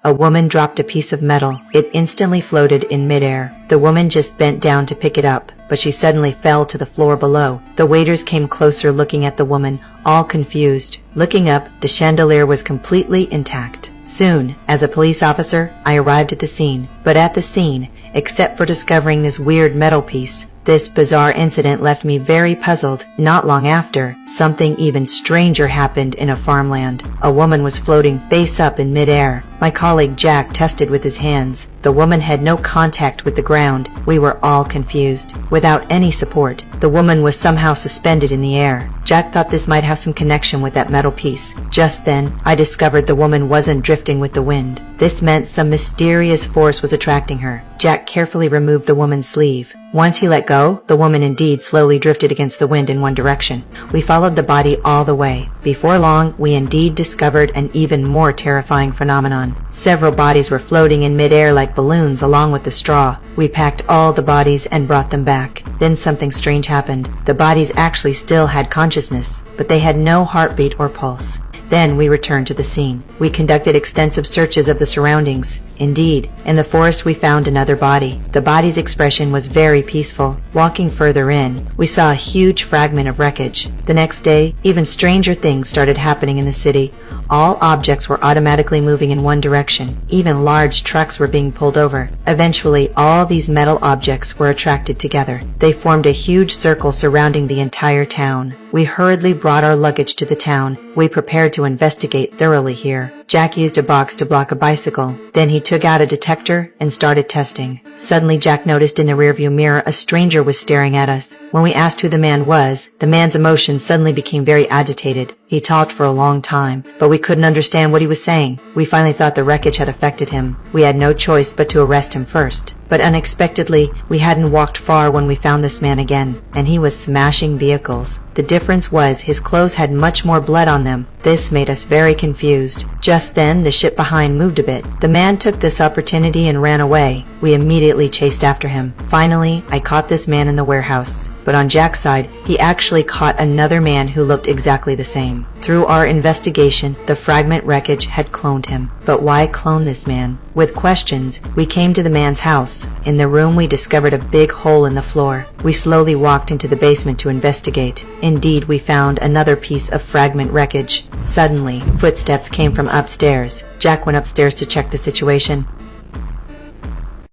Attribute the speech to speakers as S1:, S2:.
S1: A woman dropped a piece of metal. It instantly floated in midair. The woman just bent down to pick it up, but she suddenly fell to the floor below. The waiters came closer looking at the woman, all confused. Looking up, the chandelier was completely intact. Soon, as a police officer, I arrived at the scene. But at the scene, except for discovering this weird metal piece, this bizarre incident left me very puzzled. Not long after, something even stranger happened in a farmland. A woman was floating face up in midair. My colleague Jack tested with his hands. The woman had no contact with the ground. We were all confused. Without any support, the woman was somehow suspended in the air. Jack thought this might have some connection with that metal piece. Just then, I discovered the woman wasn't drifting with the wind. This meant some mysterious force was attracting her. Jack carefully removed the woman's sleeve. Once he let go, the woman indeed slowly drifted against the wind in one direction. We followed the body all the way. Before long, we indeed discovered an even more terrifying phenomenon. Several bodies were floating in midair like balloons along with the straw. We packed all the bodies and brought them back. Then something strange happened. The bodies actually still had consciousness, but they had no heartbeat or pulse. Then we returned to the scene. We conducted extensive searches of the surroundings. Indeed, in the forest we found another body. The body's expression was very peaceful. Walking further in, we saw a huge fragment of wreckage. The next day, even stranger things started happening in the city. All objects were automatically moving in one direction. Even large trucks were being pulled over. Eventually, all these metal objects were attracted together. They formed a huge circle surrounding the entire town. We hurriedly brought our luggage to the town. We prepared to investigate thoroughly here. Jack used a box to block a bicycle. Then he took out a detector and started testing. Suddenly, Jack noticed in the rearview mirror a stranger was staring at us. When we asked who the man was, the man's emotions suddenly became very agitated. He talked for a long time, but we couldn't understand what he was saying. We finally thought the wreckage had affected him. We had no choice but to arrest him first. But unexpectedly, we hadn't walked far when we found this man again, and he was smashing vehicles. The difference was his clothes had much more blood on them. This made us very confused. Just then, the ship behind moved a bit. The man took this opportunity and ran away. We immediately chased after him. Finally, I caught this man in the warehouse. But on Jack's side, he actually caught another man who looked exactly the same. Through our investigation, the fragment wreckage had cloned him. But why clone this man? With questions, we came to the man's house. In the room, we discovered a big hole in the floor. We slowly walked into the basement to investigate. Indeed, we found another piece of fragment wreckage. Suddenly, footsteps came from upstairs. Jack went upstairs to check the situation.